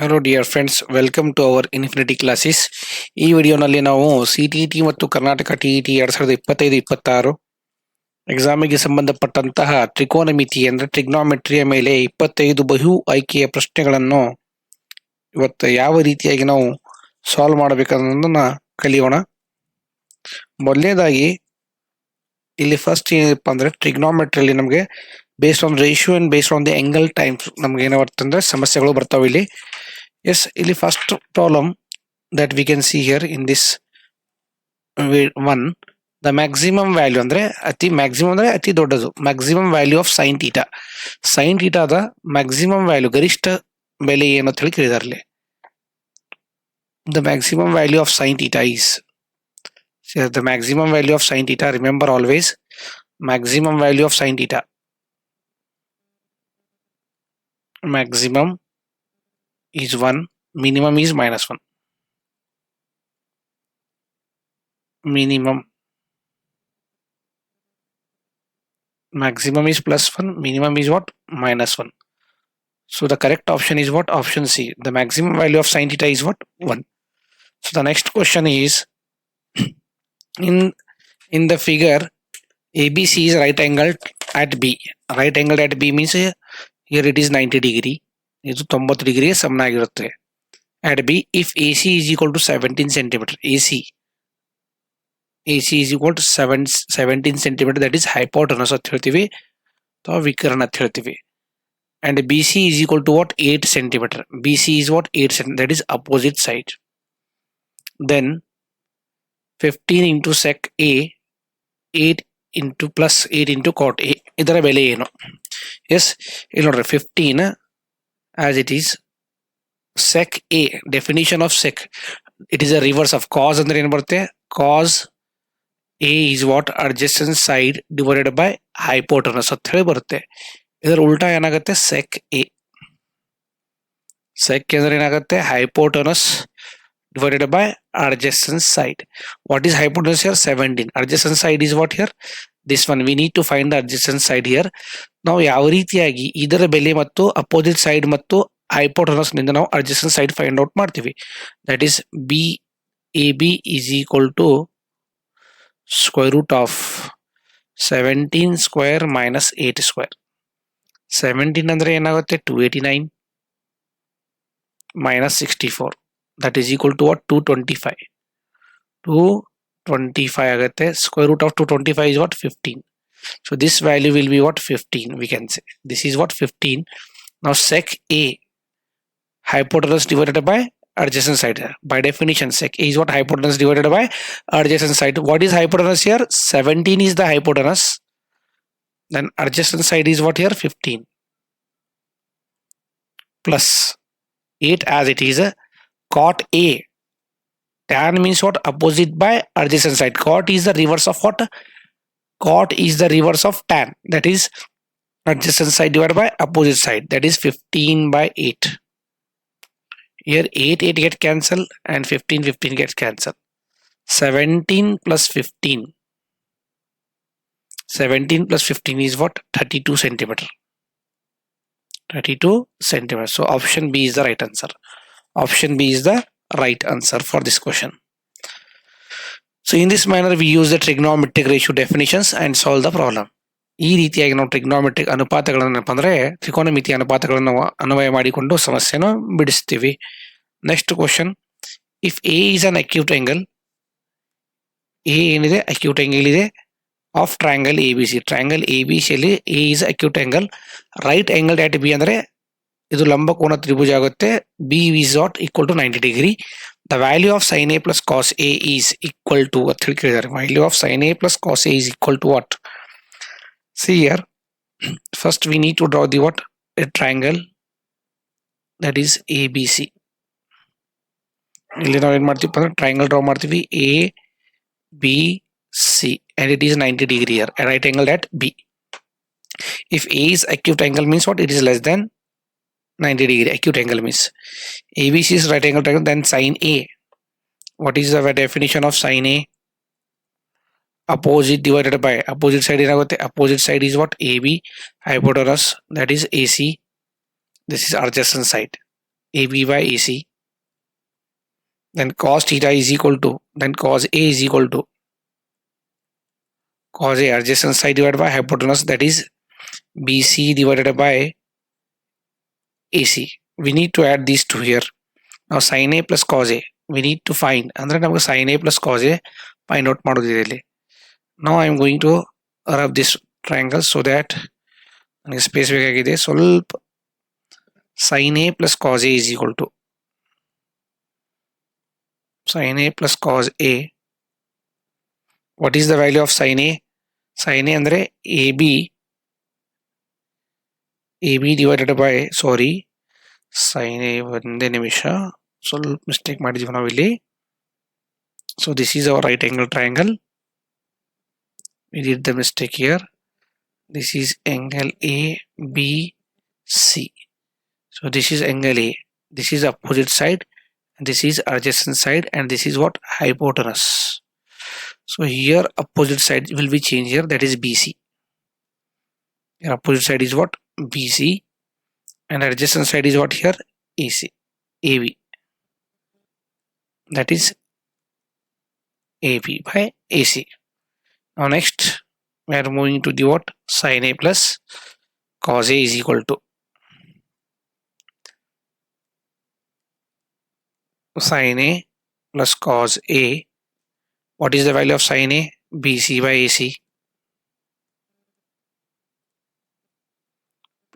Hello dear friends, welcome to our infinity classes. ಈ ವಿಡಿಯೋನಲ್ಲಿ ನಾವು CTET ಮತ್ತು ಕರ್ನಾಟಕ TET 2025-26 ಎಕ್ಸಾಮಿಗೆ ಸಂಬಂಧಪಟ್ಟಂತಹ ತ್ರಿಕೋನಮಿತಿ ಅಂದರೆ ಟ್ರಿಗ್ನಾಮೆಟ್ರಿಯ ಮೇಲೆ 25 ಬಹು ಆಯ್ಕೆಯ ಪ್ರಶ್ನೆಗಳನ್ನು ಇವತ್ತು ಯಾವ ರೀತಿಯಾಗಿ ನಾವು ಸಾಲ್ವ್ ಮಾಡಬೇಕನ್ನೋದನ್ನ ಕಲಿಯೋಣ. ಮೊದಲನೇದಾಗಿ ಇಲ್ಲಿ ಫಸ್ಟ್ ಏನಪ್ಪ ಅಂದರೆ ಟ್ರಿಗ್ನಾಮೆಟ್ರಿಯಲ್ಲಿ ನಮಗೆ based on ratio and based on the angle times ನಮ್ಗೆ ಏನಾಗ್ತಂದ್ರೆ ಸಮಸ್ಯೆಗಳು ಬರ್ತಾವೆ ಇಲ್ಲಿ. ಎಸ್, ಇಲ್ಲಿ first problem that we can see here in this one, the maximum value ಅಂದ್ರೆ maximum ಅಂದ್ರೆ ಅತಿ ದೊಡ್ಡದು maximum value of sin theta the maximum value ಗರಿಷ್ಠ ಬೆಲೆ ಏನು ಅಂತ ಹೇಳಿ ಕೇಳಿದಾರಲ್ಲಿ. the maximum value of sin theta is the maximum value of sin theta, remember always maximum value of sin theta, maximum is 1, minimum is -1. minimum maximum is +1, minimum is what? -1. So the correct option is what? Option C. The maximum value of sin theta is what? 1. So the next question is in the figure ABC is right angled at B. Right angled at B means here it is 90 degree. ಇದು 90 degree ಸಮನಾಗಿರುತ್ತೆ. At B, if AC is equal to 17 centimeter, AC is equal to 17 centimeter, that is hypotenuse ಅಂತ ಹೇಳ್ತೀವಿ ಅಥವಾ ವಿಕರ್ಣ ಅಂತ ಹೇಳ್ತೀವಿ. And BC is equal to what? 8 centimeter. BC is what? 8 centimeter, that is opposite side. Then 15 into sec A, 8 into plus 8 into cot A, ಇದರ ಬೆಲೆ ಏನು? S, ಇಲ್ಲಿ ನೋಡ್ರಿ 15 as it is sec A, definition of sec, it is a reverse of cos. ಅಂದ್ರೆ ಏನು ಬರುತ್ತೆ? cos A is what? adjacent side divided by hypotenuse ಅಂತ ಹೇಳಿ ಬರುತ್ತೆ. ಇದರ ಉಲ್ಟಾ ಏನಾಗುತ್ತೆ? sec A. sec ಅಂದ್ರೆ ಏನಾಗುತ್ತೆ? hypotenuse divided by adjacent side. What is hypotenuse here? 17. Adjacent side is what here? This one. We need to find the adjacent side here. ನಾವು ಯಾವ ರೀತಿಯಾಗಿ ಇದರ ಬೆಲೆ ಮತ್ತು ಅಪೋಸಿಟ್ ಸೈಡ್ ಮತ್ತು hypotenuse ನಿಂದ ನಾವು adjacent side find out ಮಾಡ್ತೀವಿ. That is BAB is equal to square root of 17 square minus 8 square. 17 ಅಂದ್ರೆ ಏನಾಗುತ್ತೆ? 289 minus 64. That is equal to what? 225. 225 ಆಗುತ್ತೆ. Square root of 225 is what? 15. So this value will be what? 15, we can say. This is what? 15. Now sec A, hypotenuse divided by adjacent side. By definition, sec A is what? Hypotenuse divided by adjacent side. What is hypotenuse here? 17 is the hypotenuse. Then adjacent side is what here? 15. Plus 8 as it is. Cot A, tan means what? Opposite by adjacent side. Cot is the reverse of what? Cot is the reverse of tan, that is adjacent side divided by opposite side, that is 15 by 8. Here 8 get cancelled and 15 gets cancelled. 17 plus 15, 17 plus 15 is what? 32 centimeter. 32 centimeter. So option B is the right answer. Option B is the right answer for this question. So in this manner we use the trigonometric ratio definitions and solve the problem. ಈ ರೀತಿಯಾಗಿ ನಾವು trigonometric ಅನುಪಾತಗಳನ್ನು ಅಂದ್ರೆ ತ್ರಿಕೋನಮಿತಿ ಅನುಪಾತಗಳನ್ನು ಅನ್ವಯ ಮಾಡಿಕೊಂಡು ಸಮಸ್ಯೆಯನ್ನು ಬಿಡಿಸ್ತೀವಿ. Next question, if A is an acute angle, A ಏನಿದೆ? Acute angle ಇದೆ of triangle ABC. Triangle ABC ಅಲ್ಲಿ A is acute angle. Right angle at B ಅಂದ್ರೆ ಇದು ಲಂಬಕೋನ ತ್ರಿಭುಜ ಆಗುತ್ತೆ. B is not equal to 90 degree. The value of sine A plus cos A is equal to ಅಂತ ಹೇಳಿ ಕೇಳಿದ್ದಾರೆ. Value of sine A plus cos A is equal to what? See here, first we need to draw the what? A triangle, that is ABC. ಇಲ್ಲಿ ನಾವು ಏನು ಮಾಡ್ತೀವಿ ಅಂದ್ರೆ triangle draw ಮಾಡ್ತೀವಿ ABC and it is 90 degree here, a right angle at B. If A is acute angle means what? It is less than 90 degree. Acute angle means ABC is right angle triangle, then sin A. What is the definition of sin A? Opposite divided by opposite side ಏನಾಗುತ್ತೆ? Opposite side is what? AB. Hypotenuse, that is AC. This is adjacent side. AB by AC. Then cos theta is equal to, then cos A is equal to cos A adjacent side divided by hypotenuse, that is BC divided by AC. We need to add these two here. Now sin A plus cos A we need to find. Andre namaga sin A plus cos A find out ಮಾಡೋದಿದೆ ಇಲ್ಲಿ. Now I am going to rub this triangle so that ನನಗೆ space ಬೇಕಾಗಿದೆ. ಸ್ವಲ್ಪ sin A plus cos A is equal to sin A plus cos A. What is the value of sin A? Sin A ಅಂದ್ರೆ AB divided by, sorry, sin A, ಒಂದೇ ನಿಮಿಷ, ಸ್ವಲ್ಪ mistake ಮಾಡಿದೀವಿ ನಾವು ಇಲ್ಲಿ. So this is our right angle triangle. We did the mistake here. This is angle ABC. So this is angle A. This is opposite side. And this is adjacent side. And this is what? Hypotenuse. So here opposite side will be changed here. That is BC. Here opposite side is what? BC. And adjacent side is what here? AC. AB. That is AB by AC. Now next we are moving to the what? Sin A plus cos A is equal to sin A plus cos A. What is the value of sin A? BC by AC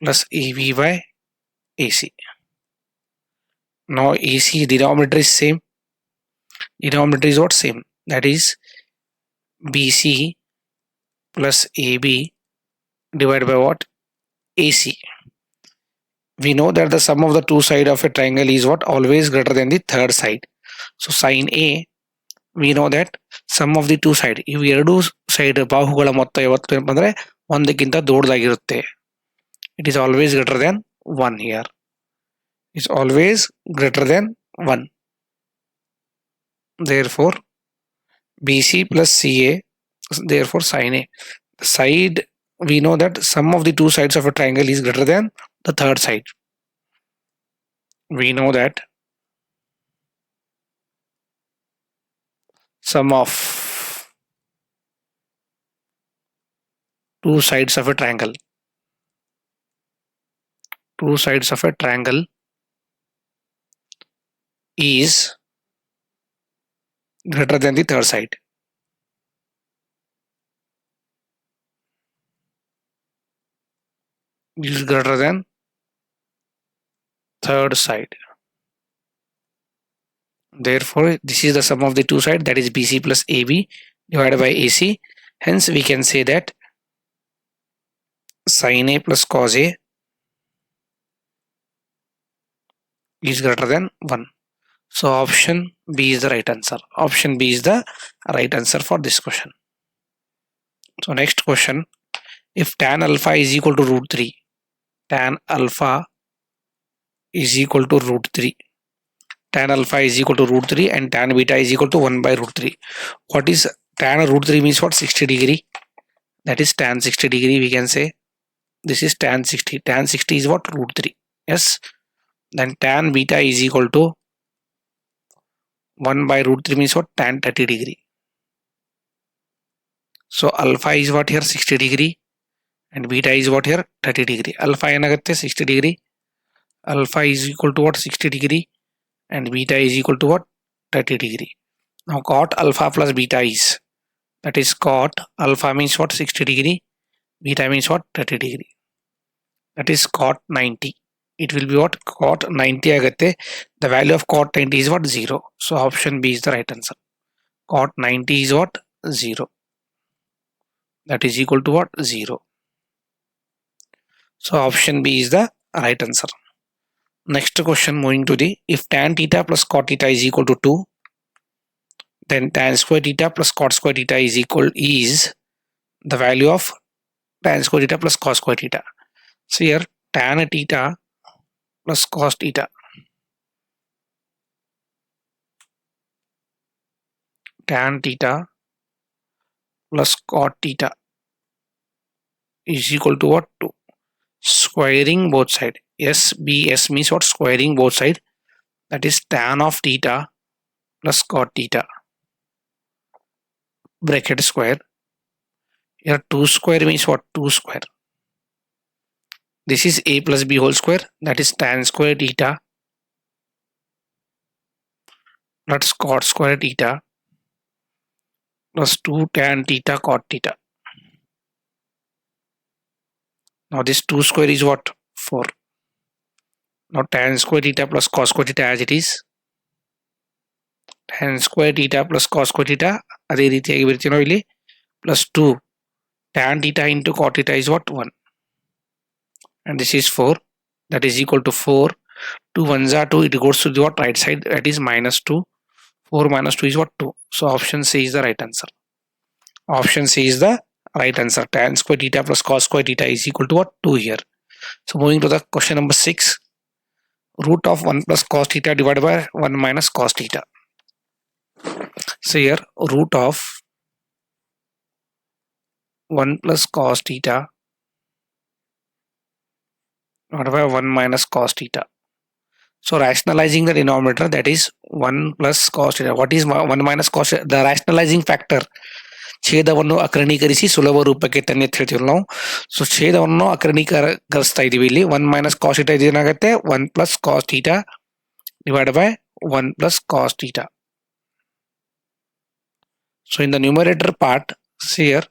plus AB by AC. Now AC denominator is same. Denominator is what? Same. That is BC plus AB divided by what? AC. We know that the sum of the two sides of a triangle is what? Always greater than the third side. So sin A, we know that sum of the two sides, ಇವು ಎರಡು side ಬಾಹುಗಳ ಮೊತ್ತ ಯಾವತ್ತು ಏನಪ್ಪ ಅಂದ್ರೆ ಒಂದಕ್ಕಿಂತ ದೊಡ್ಡದಾಗಿರುತ್ತೆ. It is always greater than 1 here. It's always greater than 1. Therefore BC plus CA, therefore sin A. The side, we know that sum of the two sides of a triangle is greater than the third side. We know that sum of two sides of a triangle is greater than the third side. Is greater than third side. Therefore this is the sum of the two sides, that is BC plus AB divided by AC. Hence we can say that sin A plus cos A is greater than 1. So option B is the right answer. Option B is the right answer for this question. So next question, if tan alpha is equal to root 3, tan alpha is equal to root 3, tan alpha is equal to root 3 and tan beta is equal to 1 by root 3. What is tan root 3 means what? 60 degree. That is tan 60 degree, we can say. This is tan 60. Tan 60 is what? Root 3. Yes. Then tan beta is equal to 1 by root 3 means what? Tan 30 degree. So alpha is what here? 60 degree. And beta is what here? 30 degree. Alpha ಏನಾಗುತ್ತೆ 60 degree. Alpha is equal to what? 60 degree. And beta is equal to what? 30 degree. Now cot alpha plus beta is, that is cot alpha means what? 60 degree. Beta means what? 30 degree. That is cot 90. It will be what? Cot 90 ಆಗುತ್ತೆ. The value of cot 90 is what? 0. So option B is the right answer. Cot 90 is what? 0. That is equal to what? 0. So option B is the right answer. Next question, moving to the, if tan theta plus cot theta is equal to 2, then tan square theta plus cot square theta is the value of tan square theta plus cos square theta. So here tan theta plus cos theta, tan theta plus cot theta is equal to what? 2. Squaring both side. S B S means what? Squaring both side. that is tan of theta plus cot theta bracket square. Here 2 square means what? 2 square. This is a plus b whole square, that is tan square theta plus cot square theta plus 2 tan theta cot theta. Now this 2 square is what? 4. Now tan square theta plus cos square theta as it is. Tan square theta plus cos square theta ಅದೇ ರೀತಿಯಾಗಿ ಬರೀತೀವಿ ನಾವು ಇಲ್ಲಿ plus 2 tan theta into cot theta is what? 1, and this is 4, that is equal to 4. 2 ones are 2, it goes to the what? Right side, that is minus 2. 4 minus 2 is what? 2. So option C is the right answer. Option C is the right answer. Tan square theta plus cos square theta is equal to what? 2 here. So moving to the question number 6. Root of 1 plus cos theta divided by 1 minus cos theta. So here root of 1 plus cos theta divided by 1 minus cos theta. So rationalizing the denominator, that is 1 plus cos theta. What is 1 minus cos theta? The rationalizing factor. ಛೇದವನ್ನು ಅಕರಣೀಕರಿಸಿ ಸುಲಭ ರೂಪಕ್ಕೆ ತನ್ನಿ ಅಂತ ಹೇಳ್ತೀವಿ ನಾವು. So ಛೇದವನ್ನು ಅಕರಣೀಕರಿಸ್ತಾ ಇದೀವಿ ಇಲ್ಲಿ. 1 minus cos theta ಇದೇನಾಗುತ್ತೆ? 1 plus cos theta divided by 1 plus cos theta. So in the numerator part, see here,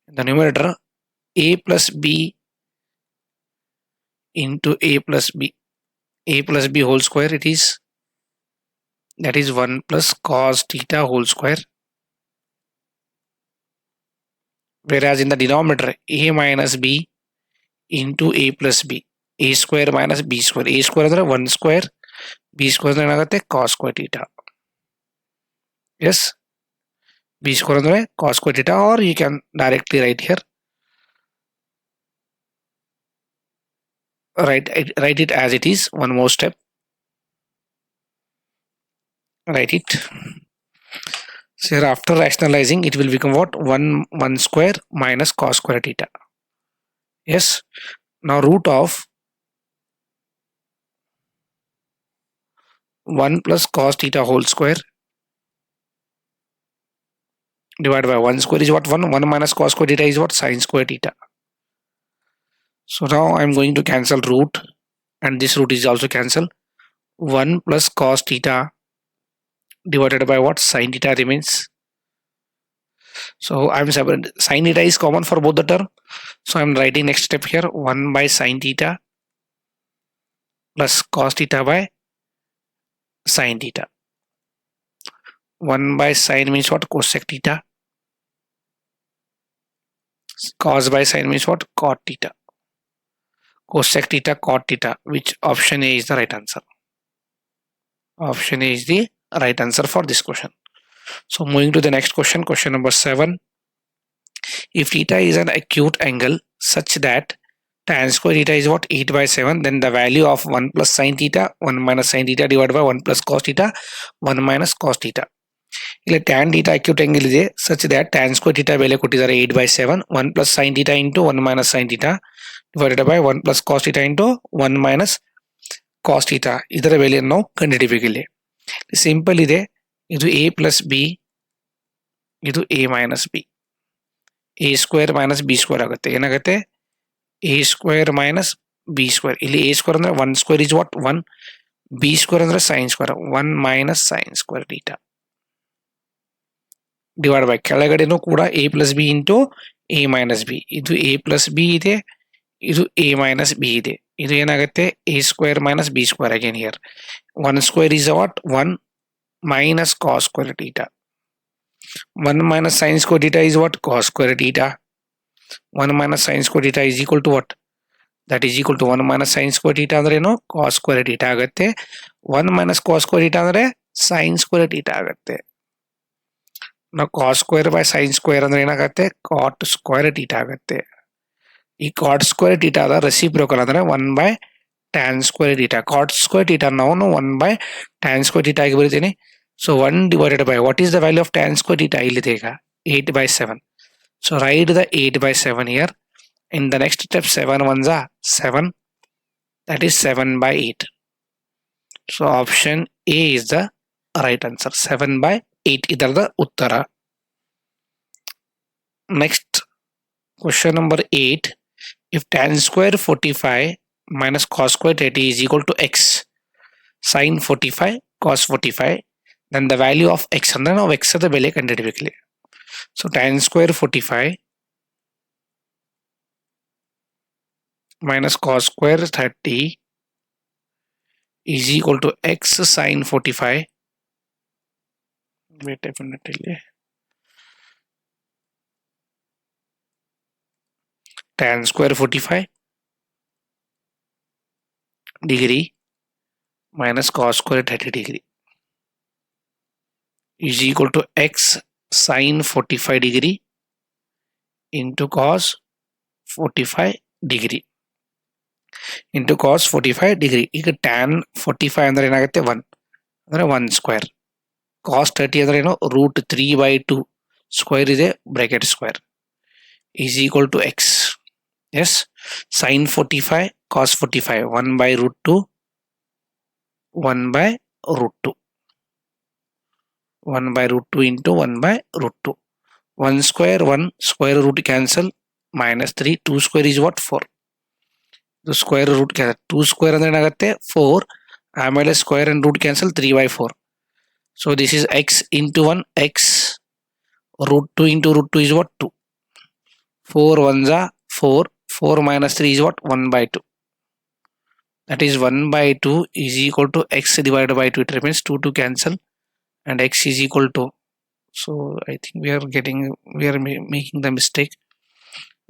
in the numerator, a plus b into a plus b whole square, it is, that is 1 plus cos theta whole square. Whereas in the denominator, a minus b into a plus b, a square minus b square. A square ಅಂದ್ರೆ 1 square, b square ಅಂದ್ರೆ ಏನಾಗುತ್ತೆ? cos square theta. Yes, b square ಅಂದ್ರೆ cos square theta, or you can directly write here. Write it as it is. One more step. Write it. So here after rationalizing, it will become what? 1 square minus cos square theta. Yes. Now root of 1 plus cos theta whole square divided by 1 square is what? 1. 1 minus cos square theta is what? Sin square theta. So now I am going to cancel root, and this root is also cancelled. 1 plus cos theta divided by what? Sin theta remains. So I am sin theta is common for both the term. So I am writing next step here. 1 by sin theta plus cos theta by sin theta. 1 by sin means what? Cosec theta. Cos by sin means what? Cot theta. Cosec theta, cot theta. Which option A is the right answer? Option A is the right answer for this question. So moving to the next question, question number 7. If theta is an acute angle such that tan square theta is what? 8 by 7, then the value of 1 plus sin theta, 1 minus sin theta divided by 1 plus cos theta, 1 minus cos theta. ಇಲ್ಲಿ tan theta acute angle ಇದೆ such that tan square theta ಬೆಲೆ ಕೊಟ್ಟಿದ್ದಾರೆ 8 by 7, 1 plus sin theta into 1 minus sin theta divided by 1 plus cos theta into 1 minus cos theta. ಇದರ ಬೆಲೆಯನ್ನು ನಾವು ಕಂಡುಹಿಡಿಯಬೇಕು. ಇಲ್ಲಿ simple ಇದೆ. ಇದು a plus b, ಇದು a minus b. a square minus b square ಆಗುತ್ತೆ. ಏನಾಗುತ್ತೆ? a square minus b square. ಇಲ್ಲಿ a square ಅಂದ್ರೆ 1 square is what? 1. b square ಅಂದ್ರೆ sin square, 1 minus sin square theta divided by ಕೆಳಗಡೆನೂ ಕೂಡ a plus b into a minus b. ಇದು a plus b ಇದೆ, ಇದು a minus b ಇದೆ. ಇದು ಏನಾಗುತ್ತೆ? a square minus b square again here. 1 square is what? 1 minus cos square theta. 1 minus sin square theta is what? Cos square theta. 1 minus sin square theta is equal to what? That is equal to 1 minus sin square theta ಅಂದ್ರೆ ಏನು? cos square theta ಆಗುತ್ತೆ. 1 minus cos square theta ಅಂದ್ರೆ sin square theta ಆಗುತ್ತೆ. ನಾವು cos square by sin square ಅಂದ್ರೆ ಏನಾಗುತ್ತೆ? cot square theta ಆಗುತ್ತೆ. ಈ cot square theta the reciprocal ಅಂದ್ರೆ 1 by tan square theta. cot square theta ನಾವು 1 by tan square theta ಆಗಿ ಬರೀತೀನಿ. So 1 divided by what is the value of tan square theta? ಇಲ್ಲಿದೆ ಈಗ 8 by 7. So write the 8 by 7 here. In the next step, 7 ones are 7. That is 7 by 8. So option A is the right answer. 7/8 idhar the uttara. Next question number 8. If tan square 45 minus cos square 30 is equal to x sin 45 cos 45, then the value of x ಅಂದ್ರೆ ನಾವು x the ಬೆಲೆ ಕಂಡುಹಿಡಿಯಬೇಕಿಲ್ಲಿ. So tan square 45 minus cos square 30 is equal to x sin 45. Wait a minute. Tan square 45 degree minus cos square 30 degree is equal to x sin 45 degree into cos 45 degree into cos 45 degree. ಈಗ tan 45 ಅಂದ್ರೆ ಏನಾಗುತ್ತೆ 1 ಅಂದ್ರೆ 1 square. cos 30 ಅಂದ್ರೆ ಏನು root 3/2 square ಇದೆ bracket square is equal to x. Yes, sin 45 cos 45 1/√2 1/√2 1/√2 into 1/√2. 1 square 1 square root cancel minus 3 2 square is what 4. The square root cancel 2 square ಅಂದ್ರೆ ಏನಾಗುತ್ತೆ 4 ಆಮೇಲೆ square and root cancel 3/4. So this is x into 1 x root 2 into root 2 is what 2. 4 ones are 4 4 minus 3 is what 1/2. That is 1/2 is equal to x divided by 2. It remains 2 to cancel and x is equal to, so I think we are making the mistake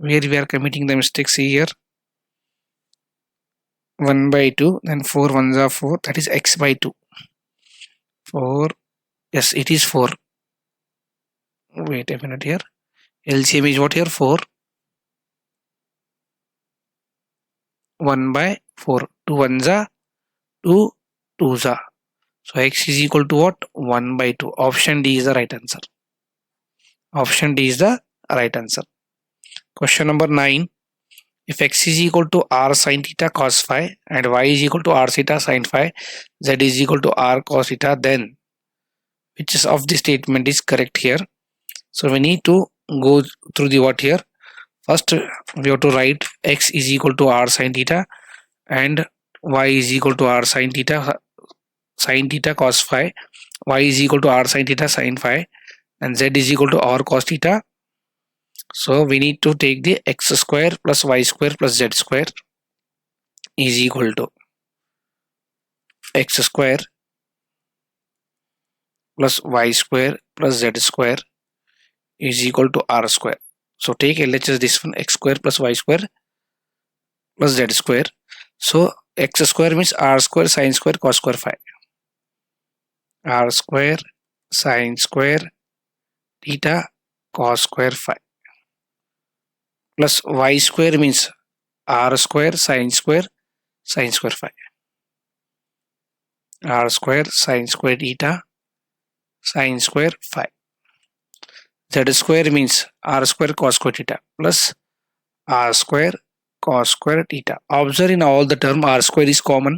where we are committing the mistakes here. 1/2 then 4 ones are 4, that is x by 2. 4, yes it is 4. Wait a minute here. LCM is what here 4 1/4. 2 ones are 2 2s are. So x is equal to what 1/2. Option D is the right answer. Option D is the right answer. Question number 9. If x is equal to r sin theta cos phi and y is equal to r theta sin phi, z is equal to r cos theta, then which of the statement is correct here? So we need to go through the what here. First we have to write x is equal to r sin theta and y is equal to r sin theta cos phi, y is equal to r sin theta sin phi, and z is equal to r cos theta. So we need to take the x square plus y square plus z square is equal to x square plus y square plus z square is equal to r square. So take LHS this one, x square plus y square plus z square. So x square means r square sin square cos square phi, r square sin square theta cos square phi, plus y square means r square sin square phi, r square sin square theta sin square phi. Z square means r square cos square theta plus r square cos square theta. Observe in all the term r square is common.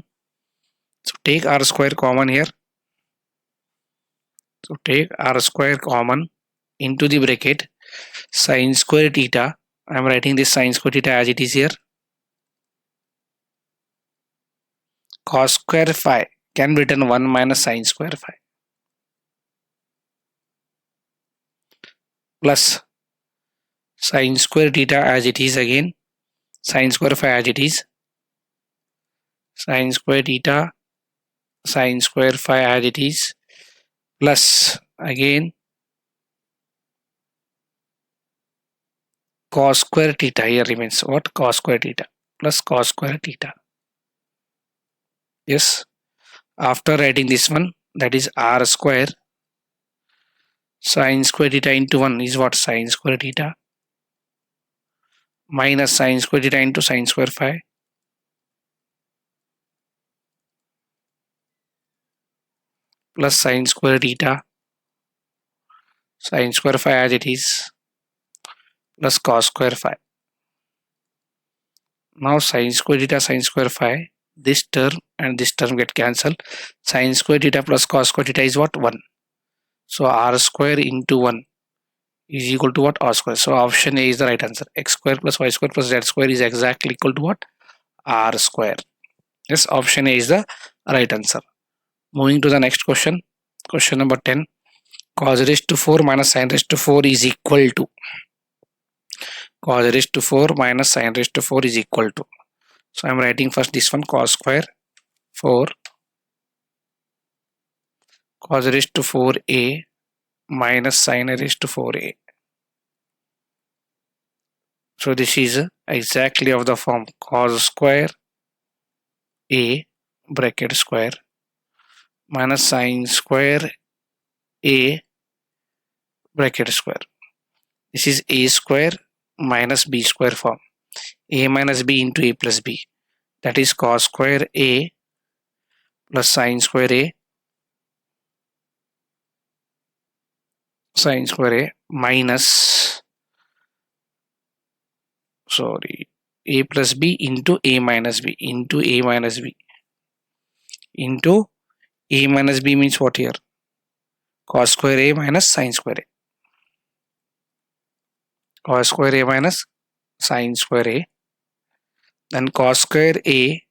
So take r square common here. So take r square common into the bracket sin square theta. I am writing this sin square theta as it is here. Cos square phi can be written 1 minus sin square phi plus sin square theta as it is again, sin square phi as it is, sin square theta sin square phi as it is, plus again cos square theta here remains what cos square theta plus cos square theta. Yes, after writing this one, that is r square sin square theta into 1 is what sin square theta minus sin square theta into sin square phi plus sin square theta sin square phi as it is plus cos square phi. Now sin square theta sin square phi this term and this term get cancelled. Sin square theta plus cos square theta is what? 1. So r square into 1 is equal to what? R square. So option A is the right answer. X square plus y square plus z square is exactly equal to what? R square. Yes, option A is the right answer. Moving to the next question. Question number 10. Cos raised to 4 minus sin raised to 4 is equal to. Cos raised to 4 minus sin raised to 4 is equal to. So I am writing first this one, cos square 4 cos raised to 4a minus sin raised to 4a. So this is exactly of the form cos square a bracket square minus sin square a bracket square. This is a square minus b square form. A minus b into a plus b. That is cos square a plus sin square a sin square a minus a plus b into a minus b into a minus b into a minus b means what here? Cos square a minus sin square a. Cos square a minus sin square a. Then cos square a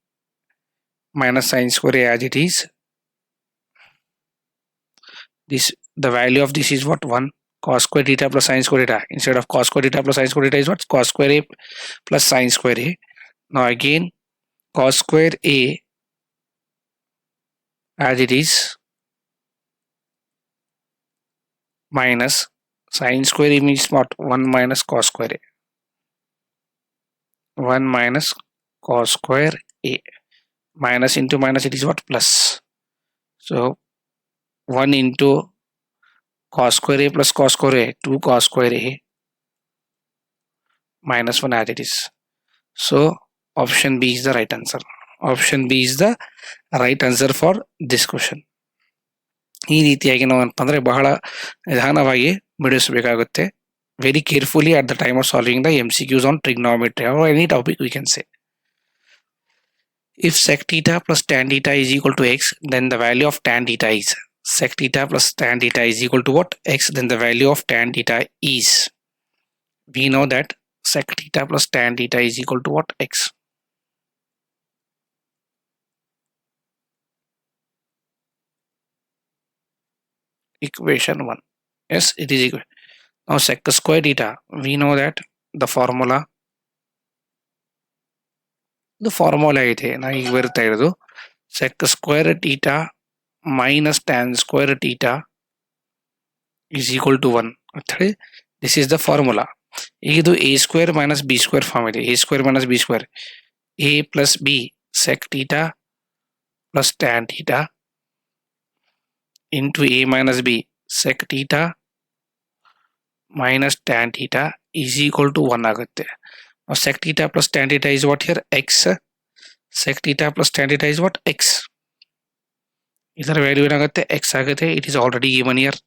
minus sin square a as it is. This the value of this is what? 1. Cos square theta plus sin square theta. Instead of cos square theta plus sin square theta is what? Cos square a plus sin square a. Now again cos square a as it is minus sin square a means what? 1 minus cos square a. 1 minus cos square a. Minus into minus, it is what? Plus. So 1 into cos square a plus cos square a, 2 cos square a minus 1 as it is. So option B is the right answer. Option B is the right answer for this question. ಈ ರೀತಿಯಾಗಿ ನಾವು ಅಂತಂದ್ರೆ ಬಹಳ ನಿಧಾನವಾಗಿ ಬಿಡಿಸಬೇಕಾಗುತ್ತೆ. Very carefully at the time of solving the MCQs on trigonometry or any topic we can say. If sec theta plus tan theta is equal to x, then the value of tan theta is. Sec theta plus tan theta is equal to what? X, then the value of tan theta is. We know that sec theta plus tan theta is equal to what? X. Equation 1. Yes, it is equal. Now sec square theta, we know that the formula ಇದೆ ನಾ ಈಗ ಬರ್ತಾ ಇರೋದು sec square theta minus tan square theta is equal to 1 ಅಂತ ಹೇಳಿ this is the formula. ಇದು a square minus b square form ಇದೆ. a square minus b square, a plus b sec theta plus tan theta into a minus b sec theta minus tan theta is equal to 1 ಆಗುತ್ತೆ. Now sec theta plus tan theta is what here? X. Sec theta plus tan theta is what? X. ಇದರ value ಏನಾಗುತ್ತೆ? X ಆಗುತ್ತೆ. It is already given here.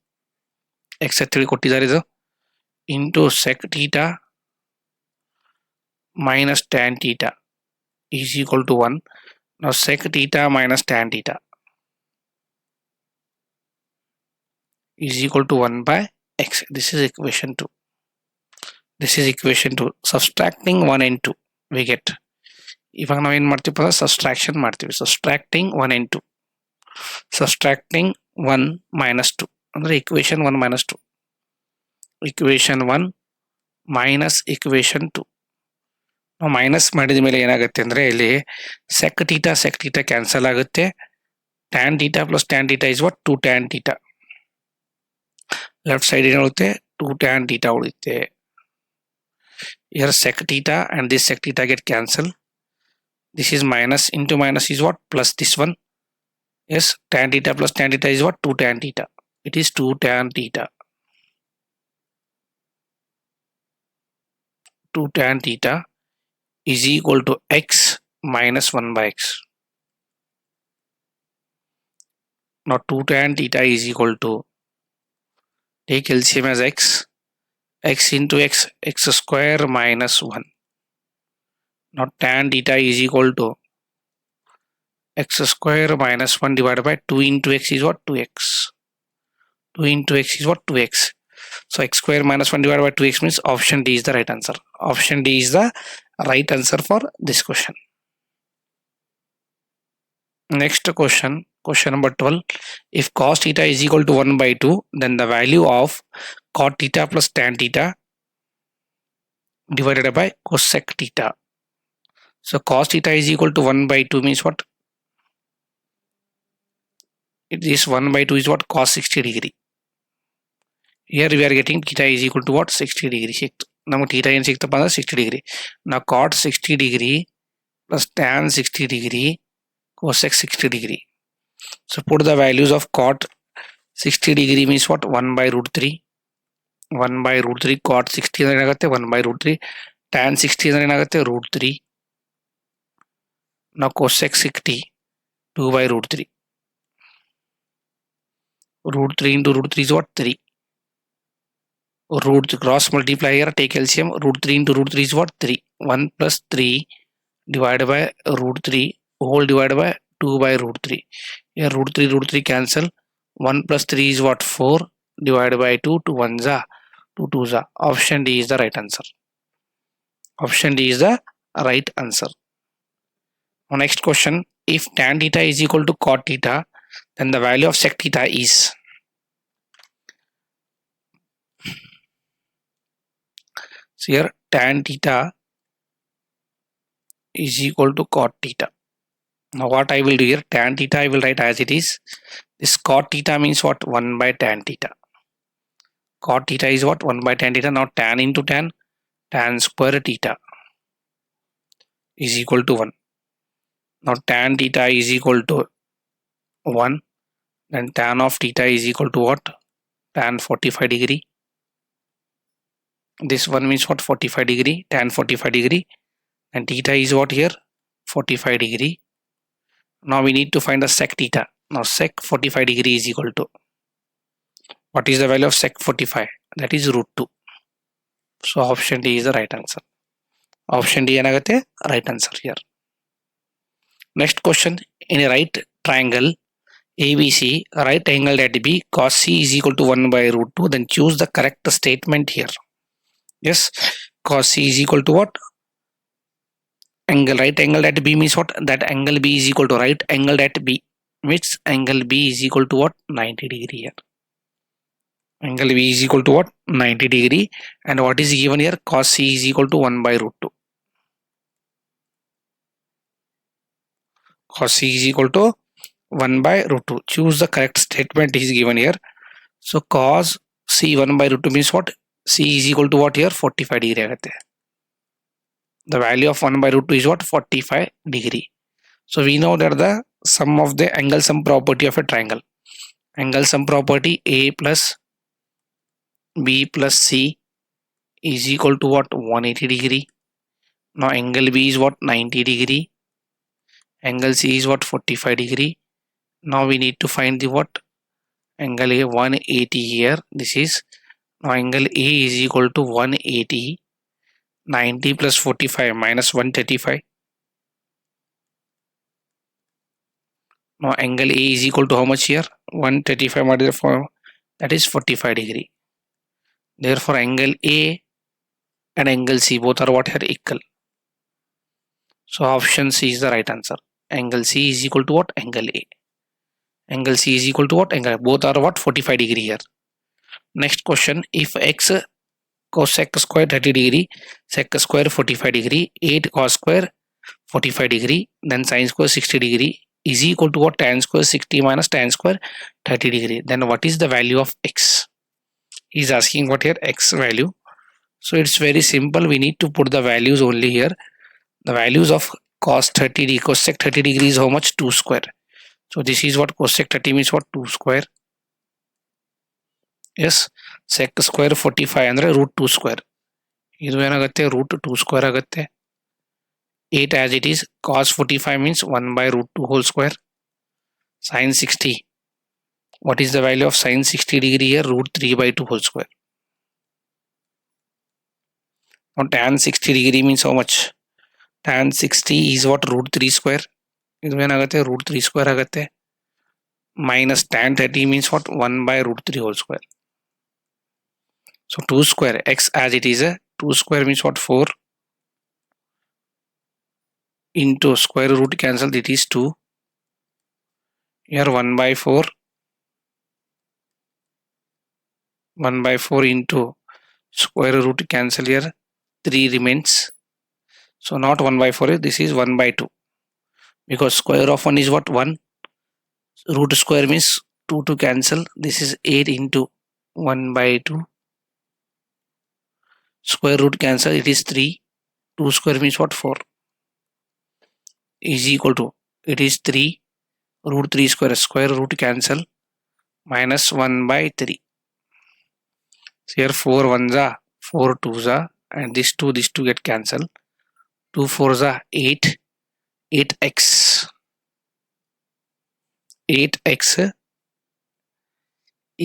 X ಅಂತ ಹೇಳಿ ಕೊಟ್ಟಿದ್ದಾರೆ ಇದು. Into sec theta minus tan theta is equal to 1. Now sec theta minus tan theta is equal to 1 by x. This is equation 2. This is equation 2. Subtracting 1 and 2 we get. ಇವಾಗ ನಾವು ಏನು ಮಾಡ್ತೀವಿ? Subtraction ಮಾಡ್ತೀವಿ. Subtracting 1 and 2. Subtracting 1 minus 2 ಅಂದರೆ equation 1 minus 2. equation 1 minus equation 2. ನಾವು minus ಮಾಡಿದ ಮೇಲೆ ಏನಾಗುತ್ತೆ ಅಂದರೆ ಇಲ್ಲಿ sec theta ಕ್ಯಾನ್ಸಲ್ ಆಗುತ್ತೆ. tan theta plus tan theta is what? 2 tan theta. Left side ಏನು ಉಳಿಯುತ್ತೆ? 2 tan theta ಉಳಿಯುತ್ತೆ. Here sec theta and this sec theta get cancelled. This is minus into minus is what? Plus this one. Yes, tan theta plus tan theta is what? 2 tan theta. It is 2 tan theta. 2 tan theta is equal to x minus 1 by x. Now 2 tan theta is equal to, take LCM as x into x square minus 1. Now tan theta is equal to x square minus 1 divided by 2 into x is what? 2x. 2 into x is what? 2x. So x square minus 1 divided by 2x means option D is the right answer. Option D is the right answer for this question. Next question, question number 12. If cos theta is equal to 1 by 2, then the value of cot theta plus tan theta divided by cosec theta. So cos theta is equal to 1 by 2 means what? This 1 by 2 is what? Cos 60 degree. Here we are getting theta is equal to what? 60 degree. Now theta in 60 degree. Now cot 60 degree plus tan 60 degree cosec 60 degree. So put the values of cot 60 degree means what? 1 by root 3. 1 by root 3 cot 60 ಏನಾಗುತ್ತೆ 1 by root 3 tan 60 ಏನಾಗುತ್ತೆ root 3. Now cosec 60 2 by root 3. Root 3 into root 3 is what? 3. Root cross multiply here, take LCM. Root 3 into root 3 is what? 3. 1 plus 3 divided by root 3 whole divided by 2 by root 3. Here root 3 cancel. 1 plus 3 is what? 4 divided by 2. 2 1s are 2 2s are. Option D is the right answer. Option D is the right answer. Next question. If tan theta is equal to cot theta, then the value of sec theta is. So here tan theta is equal to cot theta. Now what I will do here, tan theta I will write as it is. This cot theta means what? 1 by tan theta. Cot theta is what? 1 by tan theta. Now tan into tan, tan square theta is equal to 1. Now tan theta is equal to 1. Then tan of theta is equal to what? Tan 45 degree. This one means what? 45 degree, tan 45 degree, and theta is what here? 45 degree. Now we need to find the sec theta. Now sec 45 degree is equal to, what is the value of sec 45? That is root 2. So option D is the right answer. Option D ಏನಾಗುತ್ತೆ right answer here. Next question. In a right triangle ABC, right angle at B, cos C is equal to 1 by root 2. Then choose the correct statement here. Yes, cos C is equal to what? Angle, right angle at B means what? That angle B is equal to right angle at B. Which angle B is equal to what? 90 degree here. Angle B is equal to what? 90 degree. And what is given here? Cos C is equal to 1 by root 2. Cos C is equal to 1 by root 2. Choose the correct statement is given here. So cos C 1 by root 2 means what? C is equal to what here? 45 degree ಆಗುತ್ತೆ. The value of 1 by root 2 is what? 45 degree. So we know that the sum of the angle sum property of a triangle. Angle sum property A plus B plus C is equal to what? 180 degree. Now angle B is what? 90 degree. Angle C is what? 45 degree. Now we need to find the what? Angle A 180 here. This is, now angle A is equal to 180. 90 plus 45 minus 135. Now angle A is equal to how much here? 135 multiplied by 4, that is 45 degree. Therefore angle A and angle C both are what here? Equal. So option C is the right answer. Angle C is equal to what? Angle A. Angle C is equal to what? Angle A. Both are what? 45 degree here. Next question. If x cosec square 30 degree, sec square 45 degree, 8 cos square 45 degree, then sin square 60 degree is equal to what? Tan square 60 minus tan square 30 degree. Then what is the value of x? He is asking what here? X value. So it's very simple. We need to put the values only here. The values of cos 30 degree, cosec 30 degree is how much? 2 square. So this is what cosec 30 means what? 2 square. Yes, sec square 45 ಅಂದ್ರೆ root 2 square. ಇದು ಏನಾಗುತ್ತೆ? root 2 square ಆಗುತ್ತೆ. 8 as it is. Cos 45 means 1 by root 2 whole square. Sin 60. What is the value of sin 60 degree here? Root 3 by 2 whole square. Now tan 60 degree means how much? Tan 60 is what? Root 3 square. ಇದೇನಾಗುತ್ತೆ root 3 square ಆಗುತ್ತೆ minus tan 30 means what 1 by root 3 whole square. So 2 square x as it is a 2 square means what 4 into square root cancel, it is 2. Here 1 by 4 into square root cancel, here 3 remains. So not 1 by 4, this is 1 by 2 because square of 1 is what 1, root square means 2 to cancel, this is 8 into 1 by 2, square root cancel, it is 3, 2 square means what 4 is equal to, it is 3 root 3 square, square root cancel, minus 1 by 3. So here 4 ones are 4 twos are, and this 2 get cancelled, 2 fours are 8, 8x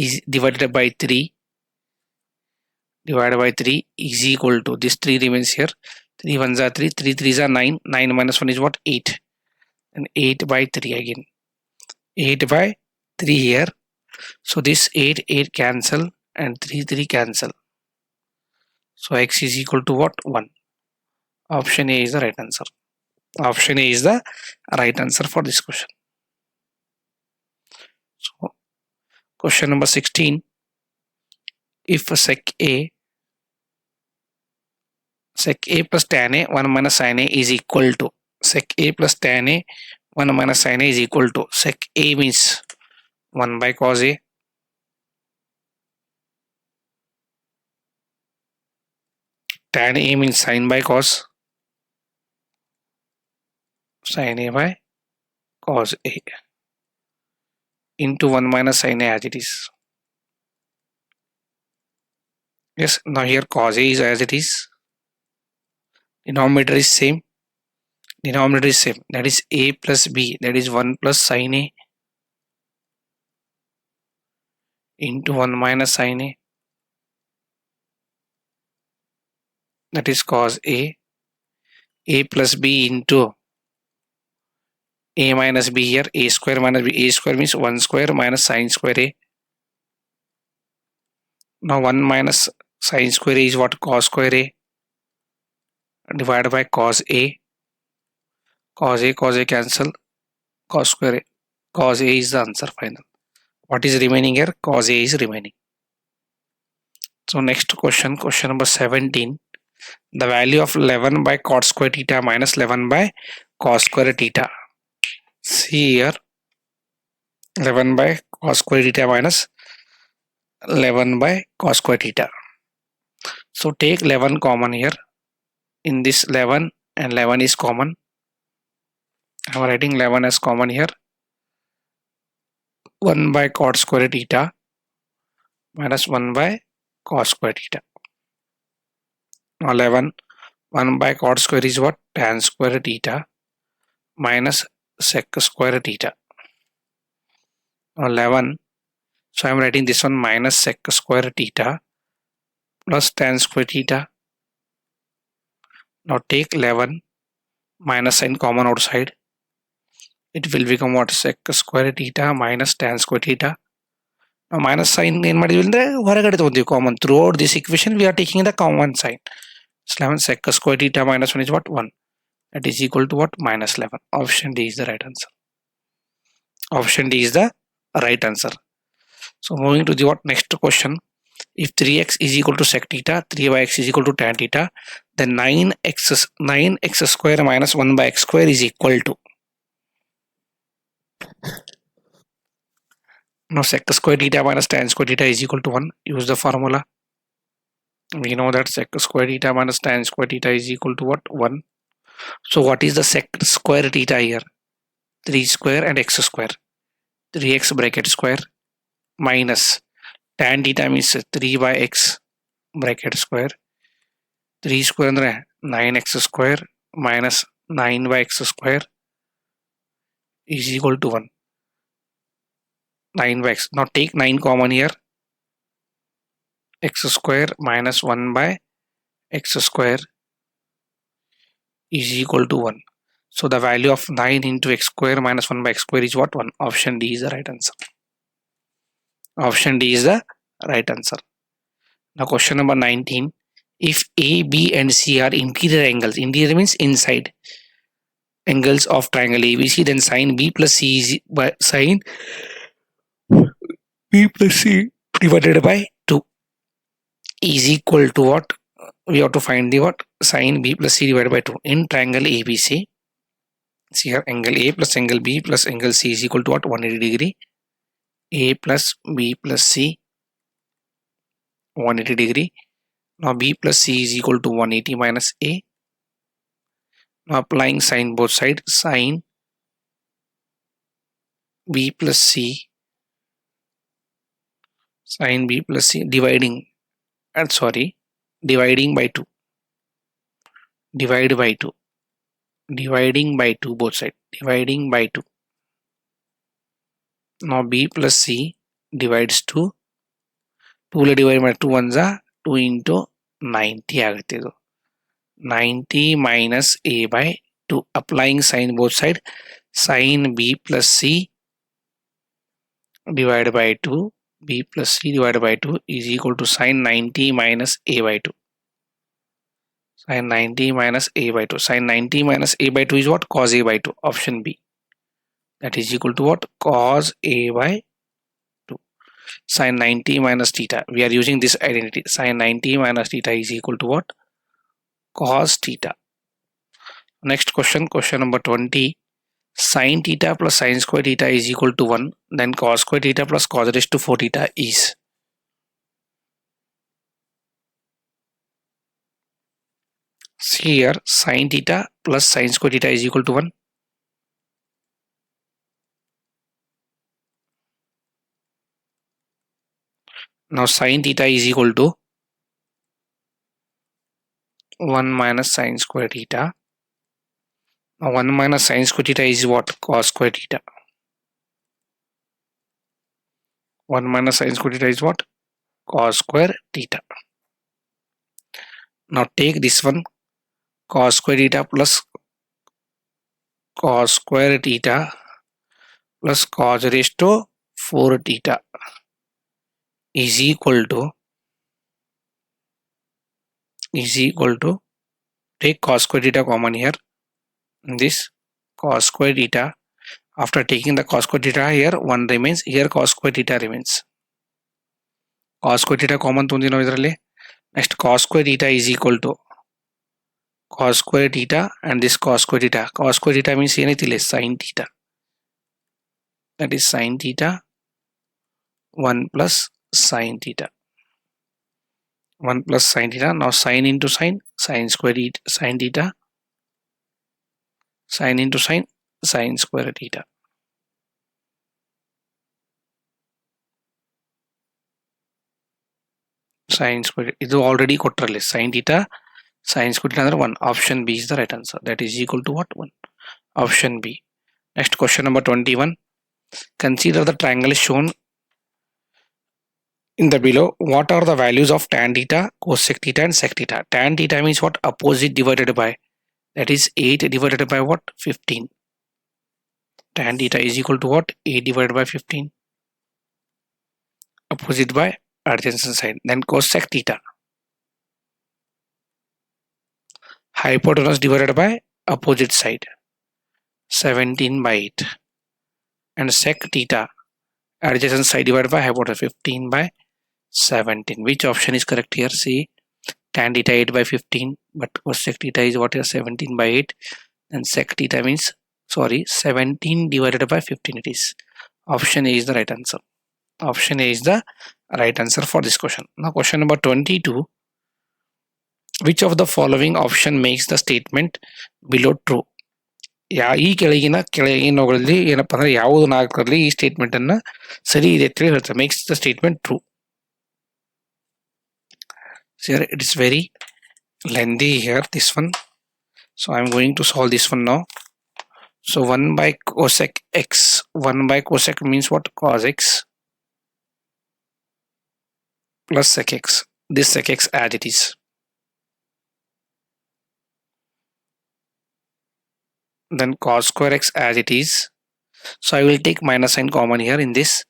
is divided by 3 is equal to, this 3 remains here, 3 ones are 3, 3 threes are 9, 9 minus 1 is what 8, and 8 by 3 again, 8 by 3 here. So this 8 cancel and 3 cancel. So x is equal to what 1. Option A is the right answer. Option A is the right answer for this question. So question number 16. If sec A plus tan A 1 minus sin A is equal to, sec A plus tan A 1 minus sin A is equal to, sec A means 1 by cos A, tan A means sin by cos, sin A by cos A into 1 minus sin A as it is. Yes, now here cos A is as it is, denominator is same, that is A plus B, that is 1 plus sin A into 1 minus sin A, that is cos A plus B into A minus B, here A square minus B, A square means 1 square minus sin square A. Now 1 minus sin square A is what, cos square A, divided by cos A cancel, cos square A, cos A is the answer final. What is remaining here? Cos A is remaining. So next question number 17. The value of 11 by cot square theta minus 11 by cos square theta. See here, 11 by cos square theta minus 11 by cos square theta. So take 11 common here. In this 11 and 11 is common. I am writing 11 as common here. 1 by cot square theta minus 1 by cos square theta. Now 11, 1 by cot square is what? Tan square theta minus sec square theta. Now 11, so I am writing this one minus sec square theta plus tan square theta. Now take 11, minus sign common outside. It will become what? Sec square theta minus tan square theta. Now minus sign in ಹೊರಗಡೆ ತಗೊಂತೀವಿ common. Throughout this equation we are taking the common sign. 11 sec square theta minus 1 is what? 1. That is equal to what? Minus 11. Option D is the right answer. Option D is the right answer. So moving to the what next question. If 3x is equal to sec theta, 3yx is equal to tan theta, then 9x square minus 1 by x square is equal to. Now sec square theta minus tan square theta is equal to 1. Use the formula. We know that sec square theta minus tan square theta is equal to what? 1. So what is the sec square theta here? 3 square and x square. 3x bracket square minus tan theta means 3 by x bracket square. 3 square andre 9x square minus 9 by x square is equal to 1. 9 by x. Now take 9 common here. X square minus 1 by x square is equal to 1. So the value of 9 into x square minus 1 by x square is what? 1. Option D is the right answer. Option D is the right answer. Now question number 19. If A, B and C are interior angles, interior means inside angles of triangle ABC, then sine B plus C is by sine B plus C divided by 2 is equal to what? We have to find the what? Sine B plus C divided by 2 in triangle ABC. See here, angle A plus angle B plus angle C is equal to what? 180 degree. A plus B plus C 180 degree. Now B plus C is equal to 180 minus A. Now applying sine both sides, sine B plus C, sine B plus C dividing, and dividing by 2, divide by 2, dividing by 2 both sides, dividing by 2. Now B plus C divides 2, 2 divide by 2 ones are 2 into 90 ಆಗುತ್ತೆ ಇದು 90 minus A by 2. Applying sine both side, sine B plus C divided by 2, B plus C divided by 2 is equal to sine 90 minus A by 2. Sine 90 minus A by 2. Sine 90 minus A by 2 is what? Cos A by 2. Option B. That is equal to what? Cos A by 2. Sine 90 minus theta. We are using this identity. Sine 90 minus theta is equal to what? Cos theta. Next question, question number 20. Sin theta plus sin square theta is equal to 1. Then cos square theta plus cos raised to 4 theta is. See here, sin theta plus sin square theta is equal to 1. Now sin theta is equal to 1 minus sin square theta. Now 1 minus sin square theta is what? Cos square theta. 1 minus sin square theta is what? Cos square theta. Now take this one, cos square theta plus cos square theta plus cos raised to 4 theta is equal to take cos square theta common here. This cos square theta, after taking the cos square theta here, 1 remains, here cos square theta remains. Cos square theta common tundi ನಾವು ಇದರಲ್ಲಿ. Next cos square theta is equal to cos square theta and this cos square theta. Cos square theta means ಏನೈತಿಲ್ಲ sin theta. That is sin theta 1 plus sin theta. 1 plus sin theta. Now sin into sin, sin square theta, sin theta, sin into sin, sin square theta. Sin square, ಇದು already ಕೊಟ್ಟರಲ್ಲಿ sin theta, sin square theta ಅಂದ್ರೆ 1. Option B is the right answer. That is equal to what? 1. Option B. Next question number 21. Consider the triangle shown in the below. What are the values of tan theta, cosec theta and sec theta? Tan theta means what? Opposite divided by, that is 8 divided by what? 15. Tan theta is equal to what? 8 divided by 15. Opposite by adjacent side. Then cosec theta, hypotenuse divided by opposite side, 17 by 8. And sec theta, adjacent side divided by hypotenuse, 15 by 17. Which option is correct here? See, tan theta 8 by 15, but cosec theta is what? Here 17 by 8. And sec theta means 17 divided by 15 it is. Option A is the right answer. Option A is the right answer for this question. Now question number 22. Which of the following option makes the statement below true? ಈ ಕೆಳಗಿನವುಗಳಲ್ಲಿ ಏನಪ್ಪಾ ಅಂದ್ರೆ ಯಾವುದು ನಾಲ್ಕರಲ್ಲಿ ಈ statement ಅನ್ನ ಸರಿ ಇದೆ ಅಂತ ಹೇಳ್ತಾರೆ. Makes the statement true. Here it is very lengthy here, this one. So I'm going to solve this one now. So 1 by cosec x, 1 by cosec means what? Cos x plus sec x. This sec x as it is. then cos square x as it is. So I will take minus sign common here. In this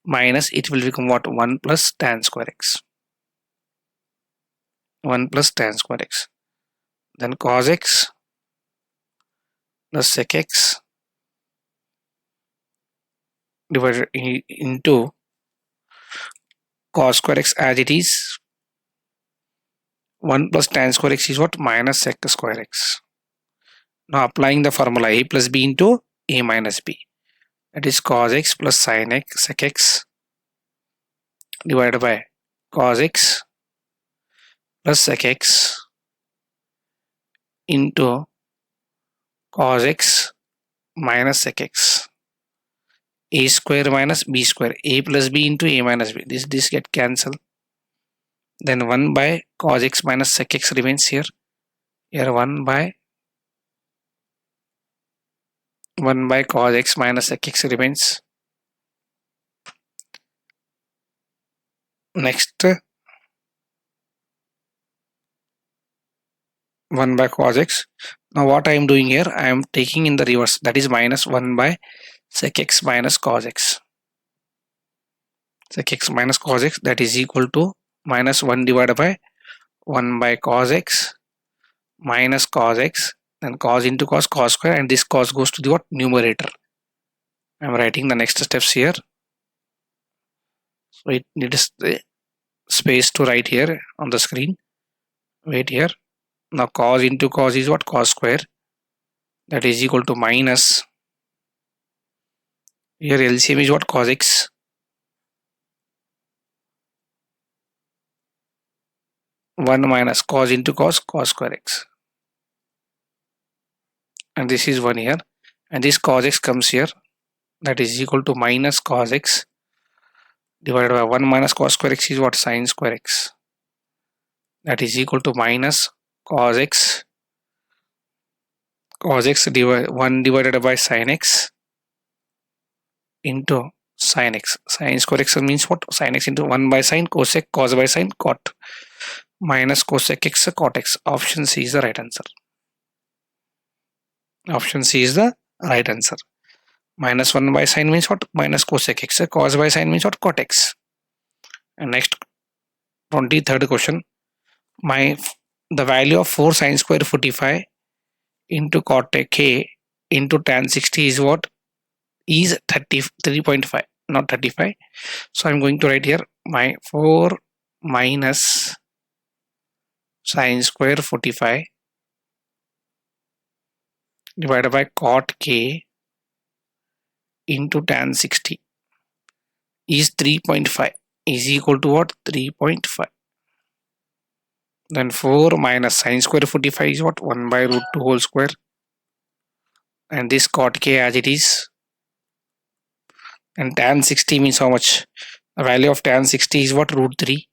minus, it will become what? 1 plus tan square x. 1 plus tan square x. Then cos x plus sec x divided into cos square x as it is. 1 plus tan square x is what? Minus sec square x. Now applying the formula a plus b into a minus b. That is cos x plus sin x sec x divided by cos x plus sec x into cos x minus sec x. A square minus b square. A plus b into a minus b. This get cancelled. Then 1 by cos x minus sec x remains here. Here 1 by cos x minus sec x remains. Next 1 by cos x. Now what I am doing here, I am taking in the reverse, that is minus 1 by sec x minus cos x. Sec x minus cos x, that is equal to minus 1 divided by 1 by cos x minus cos x, then cos into cos square, and this cos goes to the what? Numerator. I am writing the next steps here. So it needs the space to write here on the screen. Wait here. Now cos into cos is what? Cos square. That is equal to minus. Here LCM is what? Cos x. One minus cos into cos square x. And this is 1 here. And this cos x comes here. That is equal to minus cos x divided by 1 minus cos square x is what? Sin square x. That is equal to minus cos x 1 divided by sin x into sin x. Sin square x means what? Sin x into 1 by sin cosec, cos by sin cot, minus cosec x cot x. Option C is the right answer. Option C is the right answer. Minus 1 by sin means what? Minus cosec x. Cos by sin means what? Cot x. And next 23rd question. The value of 4 sin square 45 into cot k into tan 60 is what? Is 33.5, not 35. So I'm going to write here my 4 minus sin square 45 divided by cot k into tan 60 is 3.5 is equal to what? 3.5. Then 4 minus sin square 45 is what? 1 by root 2 whole square. And this cot k as it is. And tan 60 means how much? The value of tan 60 is what? Root 3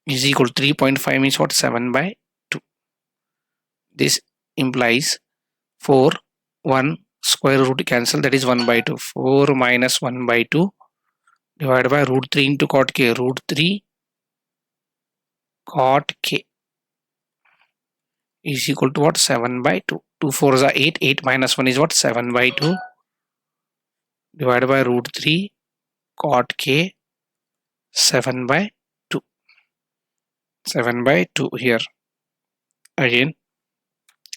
is equal to 3.5 means what? 7 by 2. This implies 4, 1 square root cancel, that is 1 by 2. 4 minus 1 by 2 divided by root 3 into cot k, root 3 cot k is equal to what? 7 by 2. 2 4s are 8. 8 minus 1 is what? 7 by 2 divided by root 3 cot k 7 by 2. 7 by 2 here. Again,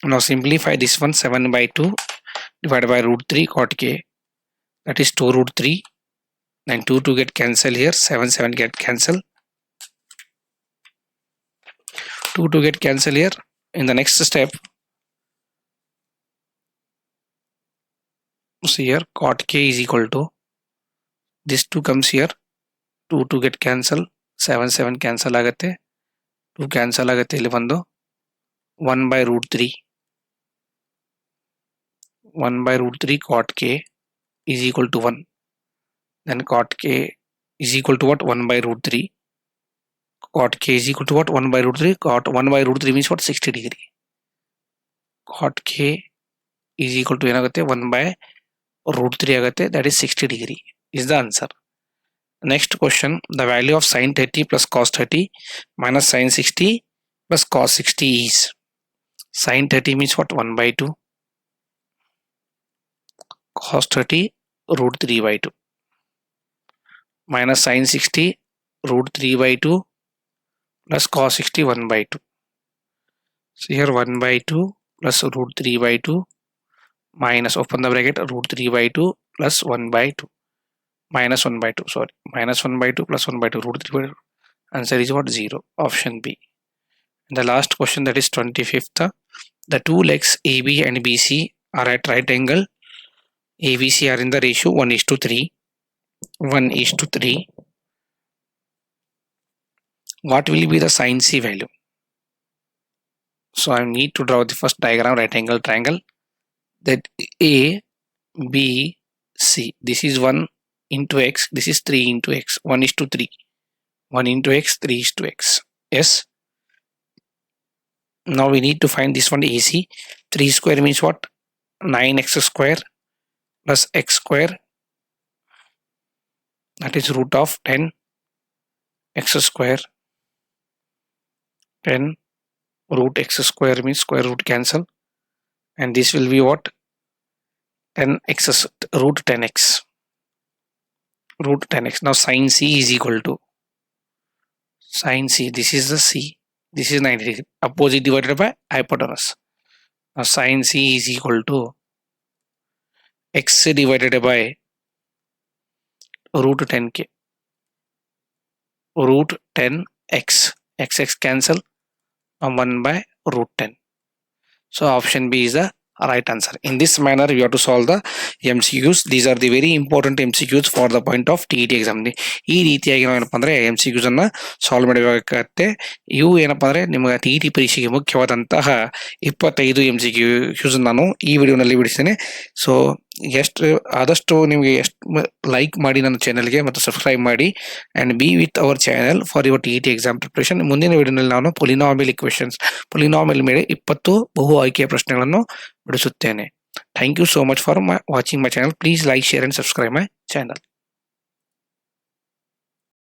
now simplify this one. 7 by 2 divided by root 3 cot k, that is 2 root 3. Then 2 to get cancel here. 7 get cancel. 2 to get cancel here. In the next step, see here cot k is equal to this 2 comes here. 2 to get cancel. 7 cancel agate. 2 cancel agate ಇಲ್ಲಿ ಬಂದು 1 by root 3. 1 by root 3 cot k is equal to 1. Then cot k is equal to what? 1 by root 3. Cot k is equal to what? 1 by root 3. Cot 1 by root 3 means what? 60 degree. Cot k is equal to ಏನಾಗುತ್ತೆ? 1 by root 3 ಆಗುತ್ತೆ. That is 60 degree is the answer. Next question, the value of sin 30 plus cos 30 minus sin 60 plus cos 60 is. Sin 30 means what? 1 by 2. Cos 30 root 3 by 2 minus sin 60 root 3 by 2 plus cos 60 1 by 2. So here 1 by 2 plus root 3 by 2 minus, open the bracket, root 3 by 2 plus 1 by 2 minus 1 by 2, sorry, minus 1 by 2 plus 1 by 2 root 3 by 2. Answer is what? 0. Option B. And the last question, that is 25th. The two legs AB and BC are at right angle. ABC are in the ratio 1:3. 1:3. What will be the sin C value? So I need to draw the first diagram, right angle triangle. That A, B, C. This is 1 into x. This is 3 into x. 1:3. 1 into x, 3 is to x. Yes. Now we need to find this one AC. 3 square means what? 9x square plus x square. That is root of 10 x square. 10 root x square means square root cancel. And this will be what? 10x root 10x. Root 10x. Now sin C is equal to sin C. This is the C. This is 90 degree. Opposite divided by hypotenuse. Now sin C is equal to x divided by root 10k. Root 10x. X cancel. 1 by root 10. So option B is the right answer. In this manner we have to solve the MCQs. These are the very important MCQs for the point of TET exam. ಈ ರೀತಿಯಾಗಿ ನಾವು ಏನಪ್ಪ ಅಂದ್ರೆ MCQs ಅನ್ನ solve ಮಾಡಬೇಕಾಗತ್ತೆ. ಇವು ಏನಪ್ಪ ಅಂದ್ರೆ ನಿಮಗೆ TET ಪರೀಕ್ಷೆಗೆ ಮುಖ್ಯವಾದಂತಹ 25 MCQs ನಾನು ಈ ವಿಡಿಯೋನಲ್ಲಿ ಬಿಡಿಸ್ತೇನೆ. ಸೊ ಆದಷ್ಟು ನಿಮಗೆ ಲೈಕ್ ಮಾಡಿ ನನ್ನ ಚಾನೆಲ್ಗೆ ಮತ್ತು ಸಬ್ಸ್ಕ್ರೈಬ್ ಮಾಡಿ and be with our channel for your TET exam preparation. ಮುಂದಿನ ವಿಡಿಯೋನಲ್ಲಿ ನಾನು ಪೊಲಿನಾಮಿಯಲ್ ಇಕ್ವೇಷನ್ಸ್, ಪೊಲಿನಾಮಿಯಲ್ ಮೇಲೆ 20 ಬಹು ಆಯ್ಕೆಯ ಪ್ರಶ್ನೆಗಳನ್ನು ಬಿಡಿಸುತ್ತೇನೆ. Thank you so much for watching my channel. Please like, share and subscribe my channel.